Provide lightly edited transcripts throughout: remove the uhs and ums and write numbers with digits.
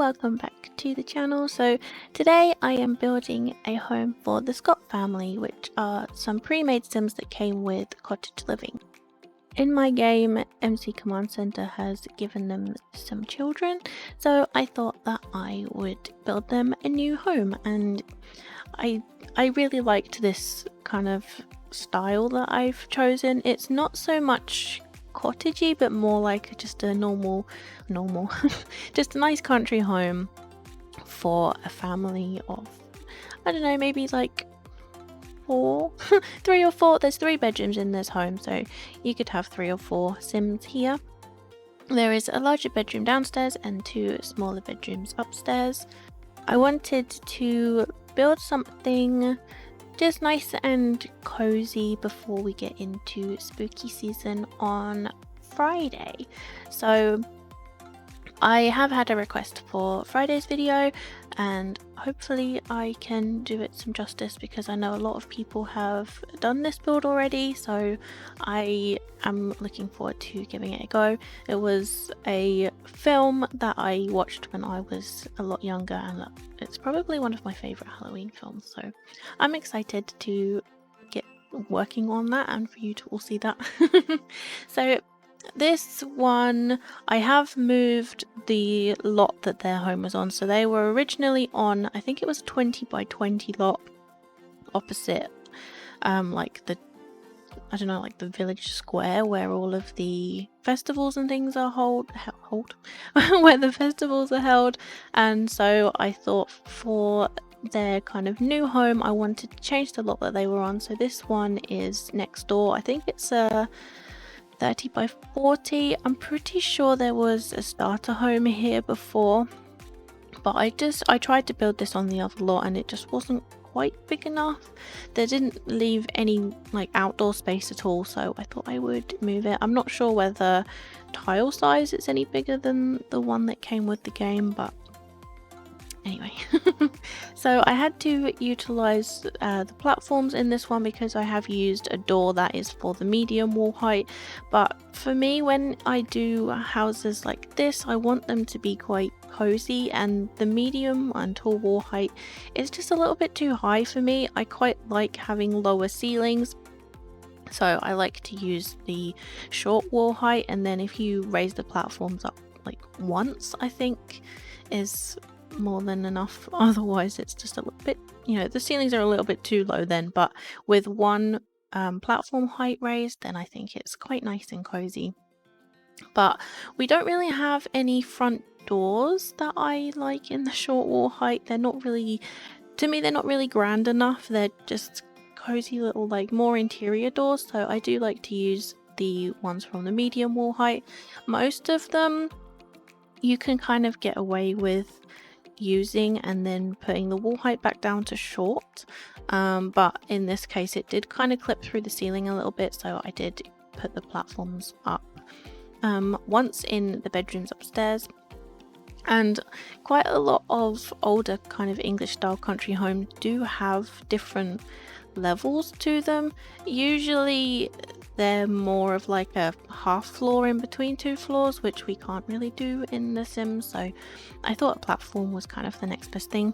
welcome back to the channel. So today I am building a home for the Scott family, which are some pre-made sims that came with Cottage Living. In my game, MC Command Center has given them some children, so I thought that I would build them a new home, and I really liked this kind of style that I've chosen. It's not so much cottagey, but more like just a normal just a nice country home for a family of, I don't know, maybe like 4 3 or 4. There's 3 bedrooms in this home, so you could have 3 or 4 sims here. There is a larger bedroom downstairs and 2 smaller bedrooms upstairs. I wanted to build something just nice and cozy before we get into spooky season on Friday. So I have had a request for Friday's video, and hopefully I can do it some justice because I know a lot of people have done this build already, so I am looking forward to giving it a go. It was a film that I watched when I was a lot younger, and it's probably one of my favourite Halloween films, so I'm excited to get working on that and for you to all see that. So this one, I have moved the lot that their home was on. So they were originally on, I think it was a 20 by 20 lot opposite like the, I don't know, like the village square where all of the festivals and things are where the festivals are held. And so I thought for their kind of new home, I wanted to change the lot that they were on. So this one is next door. I think it's a 30 by 40. I'm pretty sure there was a starter home here before, but I tried to build this on the other lot and it just wasn't quite big enough. They didn't leave any like outdoor space at all, so I thought I would move it. I'm not sure whether tile size is any bigger than the one that came with the game, but anyway. So I had to utilize the platforms in this one because I have used a door that is for the medium wall height, but for me, when I do houses like this, I want them to be quite cozy, and the medium and tall wall height is just a little bit too high for me. I quite like having lower ceilings, so I like to use the short wall height, and then if you raise the platforms up like once, I think is more than enough. Otherwise it's just a little bit, you know, the ceilings are a little bit too low then, but with one platform height raised, then I think it's quite nice and cozy. But we don't really have any front doors that I like in the short wall height. They're not really, to me, they're not really grand enough. They're just cozy little, like, more interior doors, so I do like to use the ones from the medium wall height. Most of them you can kind of get away with using and then putting the wall height back down to short, but in this case it did kind of clip through the ceiling a little bit, so I did put the platforms up once in the bedrooms upstairs. And quite a lot of older kind of English style country homes do have different levels to them. Usually they're more of like a half floor in between 2 floors, which we can't really do in The Sims, so I thought a platform was kind of the next best thing.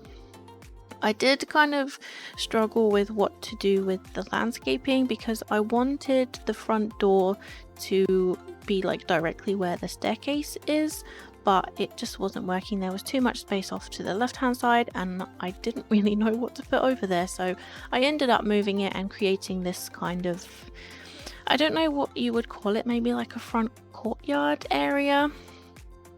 I did kind of struggle with what to do with the landscaping because I wanted the front door to be like directly where the staircase is, but it just wasn't working. There was too much space off to the left hand side and I didn't really know what to put over there, so I ended up moving it and creating this kind of, I don't know what you would call it, maybe like a front courtyard area,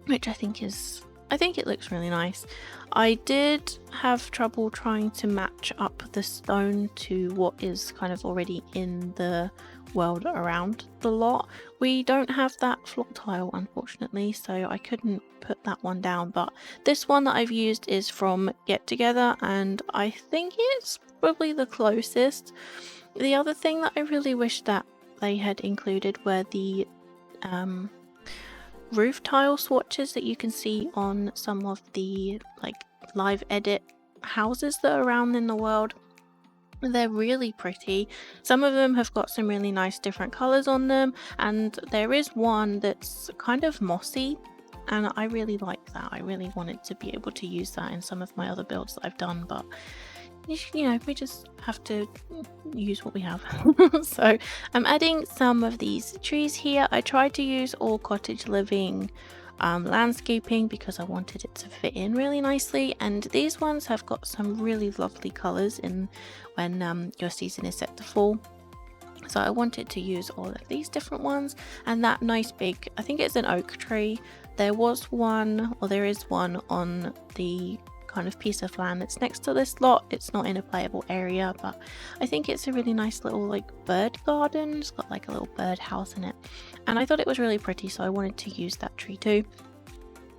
which I think it looks really nice. I did have trouble trying to match up the stone to what is kind of already in the world around the lot. We don't have that floor tile, unfortunately, so I couldn't put that one down, but this one that I've used is from Get Together and I think it's probably the closest. The other thing that I really wish that they had included were the roof tile swatches that you can see on some of the like live edit houses that are around in the world. They're really pretty. Some of them have got some really nice different colors on them, and there is one that's kind of mossy and I really like that. I really wanted to be able to use that in some of my other builds that I've done, but you know, we just have to use what we have. So I'm adding some of these trees here. I tried to use all Cottage Living landscaping because I wanted it to fit in really nicely, and these ones have got some really lovely colors in when your season is set to fall. So I wanted to use all of these different ones, and that nice big, I think it's an oak tree. There was one, or there is one on the kind of piece of land that's next to this lot. It's not in a playable area, but I think it's a really nice little like bird garden. It's got like a little bird house in it, and I thought it was really pretty, so I wanted to use that tree too.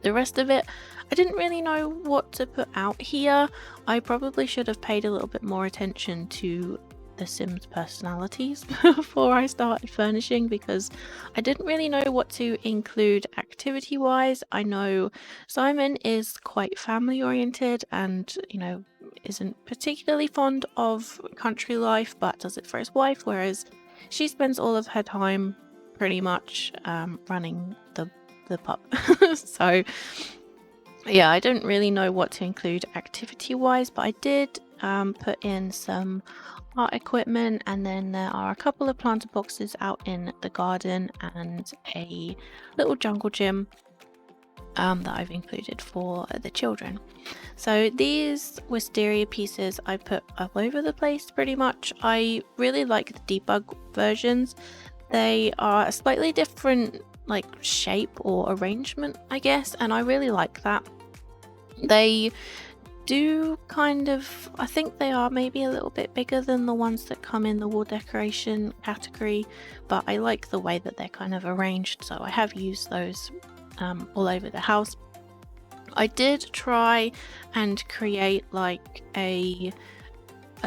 The rest of it, I didn't really know what to put out here. I probably should have paid a little bit more attention to the Sims personalities before I started furnishing, because I didn't really know what to include activity wise. I know Simon is quite family oriented and, you know, isn't particularly fond of country life, but does it for his wife, whereas she spends all of her time pretty much running the pup. So yeah, I don't really know what to include activity wise, but I did put in some art equipment, and then there are a couple of planter boxes out in the garden and a little jungle gym that I've included for the children. So these wisteria pieces I put all over the place pretty much. I really like the debug versions. They are a slightly different like shape or arrangement, I guess, and I really like that. They do kind of, I think they are maybe a little bit bigger than the ones that come in the wall decoration category, but I like the way that they're kind of arranged, so I have used those all over the house. I did try and create like a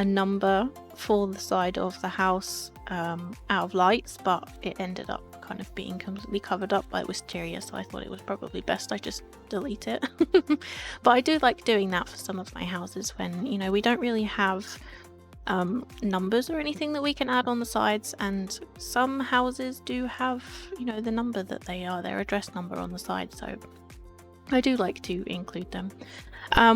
number for the side of the house out of lights, but it ended up kind of being completely covered up by wisteria, so I thought it was probably best I just delete it. But I do like doing that for some of my houses when, you know, we don't really have numbers or anything that we can add on the sides, and some houses do have, you know, the number that they are, their address number on the side, so I do like to include them.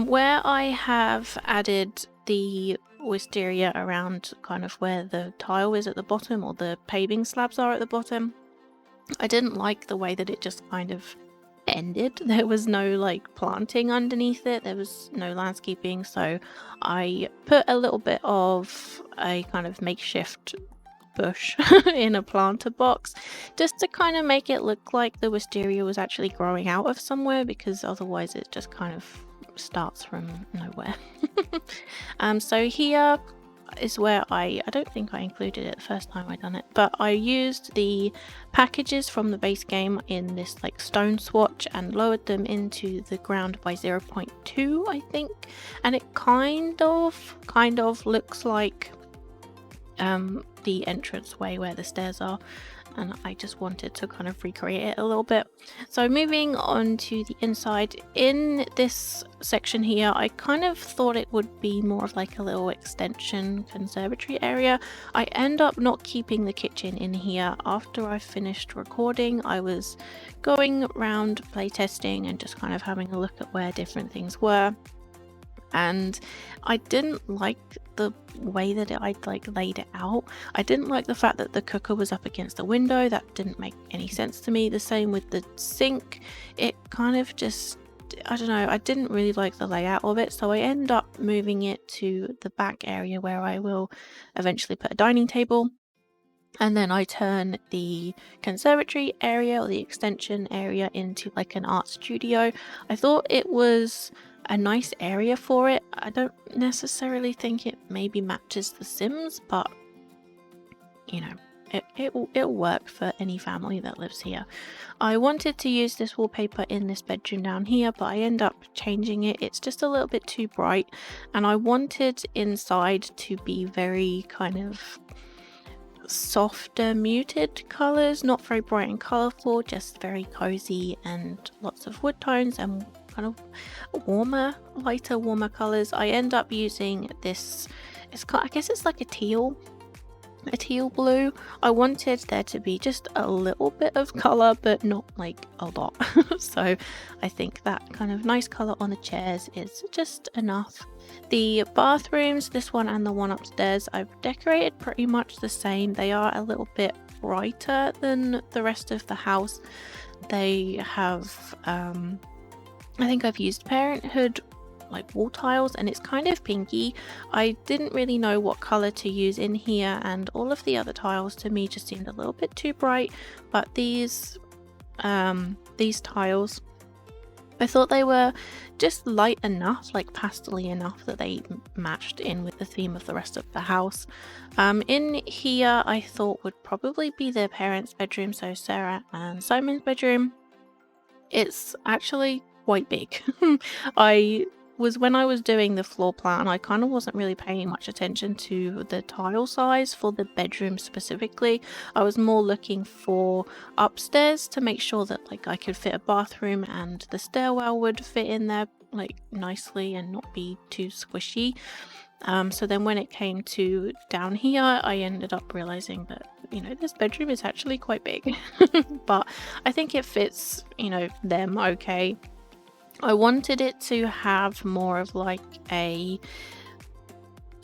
Where I have added the wisteria around kind of where the tile is at the bottom, or the paving slabs are at the bottom, I didn't like the way that it just kind of ended. There was no like planting underneath it, there was no landscaping, so I put a little bit of a kind of makeshift bush in a planter box just to kind of make it look like the wisteria was actually growing out of somewhere, because otherwise it just kind of starts from nowhere. So here is where I don't think I included it the first time I done it, but I used the packages from the base game in this like stone swatch and lowered them into the ground by 0.2, I think, and it kind of looks like the entranceway where the stairs are, and I just wanted to kind of recreate it a little bit. So moving on to the inside, in this section here, I kind of thought it would be more of like a little extension conservatory area. I end up not keeping the kitchen in here. After I finished recording, I was going around playtesting and just kind of having a look at where different things were, and I didn't like the way that I'd like laid it out. I didn't like the fact that the cooker was up against the window. That didn't make any sense to me. The same with the sink. It kind of just, I don't know, I didn't really like the layout of it, so I end up moving it to the back area where I will eventually put a dining table. And then I turn the conservatory area or the extension area into like an art studio. I thought it was a nice area for it. I don't necessarily think it maybe matches The Sims, but you know, it'll work for any family that lives here. I wanted to use this wallpaper in this bedroom down here, but I end up changing it. It's just a little bit too bright, and I wanted inside to be very kind of softer muted colors, not very bright and colorful, just very cozy and lots of wood tones and kind of warmer, lighter, warmer colors. I end up using this, I guess it's like a teal, a teal blue. I wanted there to be just a little bit of color, but not like a lot. So I think that kind of nice color on the chairs is just enough. The bathrooms, this one and the one upstairs, I've decorated pretty much the same. They are a little bit brighter than the rest of the house. They have I think I've used Parenthood like wall tiles, and it's kind of pinky. I didn't really know what color to use in here, and all of the other tiles to me just seemed a little bit too bright. But these tiles, I thought they were just light enough, like pastel-y enough, that they matched in with the theme of the rest of the house. In here I thought would probably be their parents' bedroom, so Sara and Simon's bedroom. It's actually quite big. When I was doing the floor plan, I kind of wasn't really paying much attention to the tile size for the bedroom specifically. I was more looking for upstairs to make sure that like I could fit a bathroom and the stairwell would fit in there like nicely and not be too squishy. So then when it came to down here, I ended up realizing that, you know, this bedroom is actually quite big. But I think it fits, you know, them okay. I wanted it to have more of like a,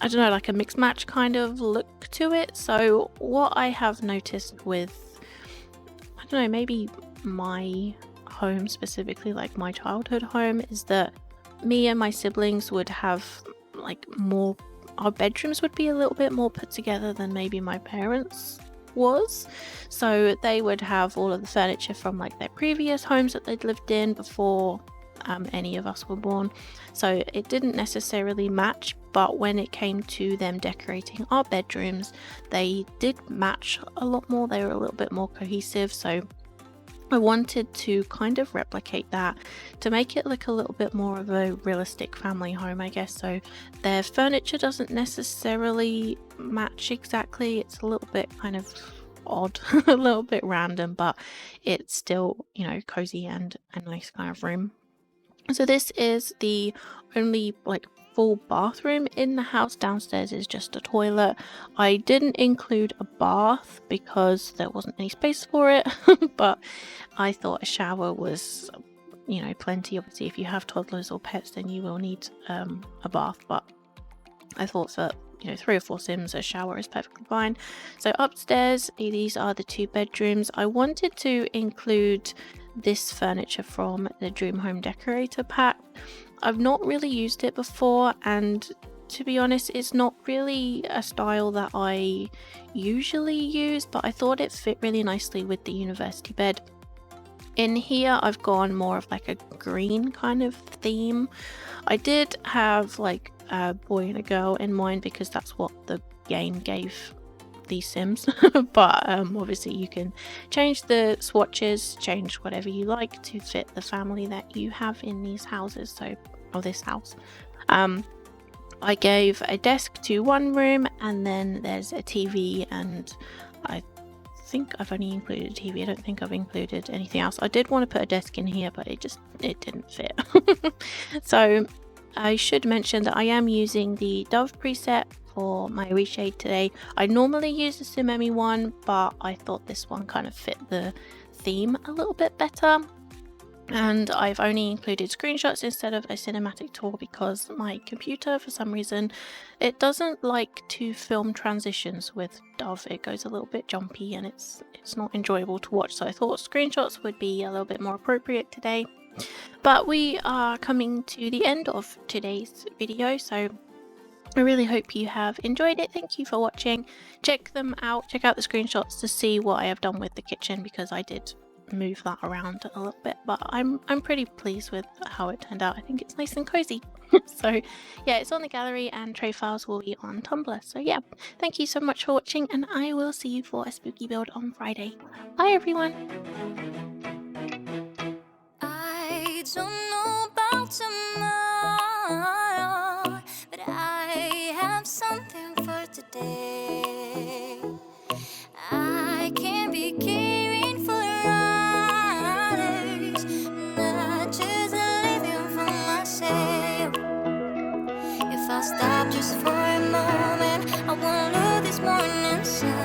I don't know, like a mix match kind of look to it. So what I have noticed with, I don't know, maybe my home specifically, like my childhood home, is that me and my siblings would have like more, our bedrooms would be a little bit more put together than maybe my parents was. So they would have all of the furniture from like their previous homes that they'd lived in before any of us were born, so it didn't necessarily match. But when it came to them decorating our bedrooms, they did match a lot more. They were a little bit more cohesive, so I wanted to kind of replicate that to make it look a little bit more of a realistic family home, I guess. So their furniture doesn't necessarily match exactly. It's a little bit kind of odd, a little bit random, but it's still, you know, cozy and a nice kind of room. So this is the only like full bathroom in the house. Downstairs is just a toilet. I didn't include a bath because there wasn't any space for it, but I thought a shower was, you know, plenty. Obviously, if you have toddlers or pets, then you will need a bath, but I thought that, you know, 3 or 4 Sims, a shower is perfectly fine. So upstairs, these are the 2 bedrooms. I wanted to include this furniture from the Dream Home Decorator pack. I've not really used it before, and to be honest, it's not really a style that I usually use, but I thought it fit really nicely with the university bed. In here I've gone more of like a green kind of theme. I did have like a boy and a girl in mind because that's what the game gave these Sims. But obviously you can change the swatches, change whatever you like to fit the family that you have in these houses, so, or this house. I gave a desk to one room, and then there's a TV, and I think I've only included a TV. I don't think I've included anything else. I did want to put a desk in here, but it didn't fit. So I should mention that I am using the Dove preset for my Reshade today. I normally use the Simemi one, but I thought this one kind of fit the theme a little bit better. And I've only included screenshots instead of a cinematic tour because my computer, for some reason, it doesn't like to film transitions with Dove. It goes a little bit jumpy and it's not enjoyable to watch. So I thought screenshots would be a little bit more appropriate today. But we are coming to the end of today's video, so I really hope you have enjoyed it. Thank you for watching. Check them out. Check out the screenshots to see what I have done with the kitchen, because I did move that around a little bit, but I'm pretty pleased with how it turned out. I think it's nice and cozy. So yeah, it's on the gallery and tray files will be on Tumblr. So yeah, thank you so much for watching, and I will see you for a spooky build on Friday. Bye everyone. I don't know about tomorrow, but I have something for today. I can't be caring for others, not just living for myself. If I stop just for a moment, I won't lose this morning sun.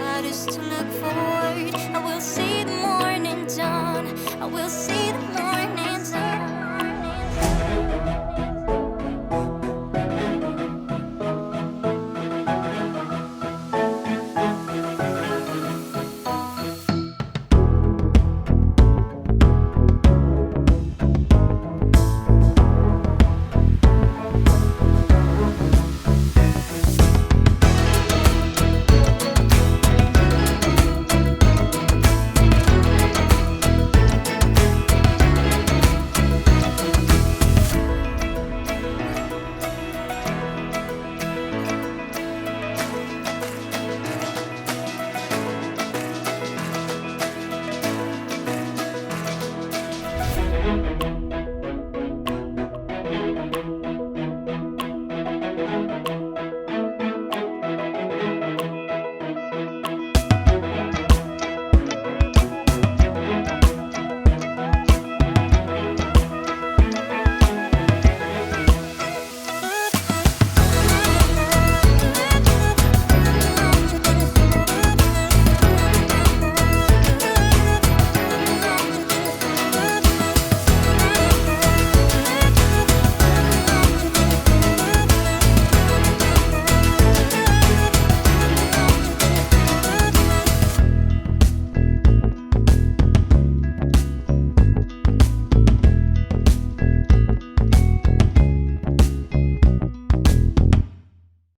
matters to look forward. I will see the morning dawn. I will see the morning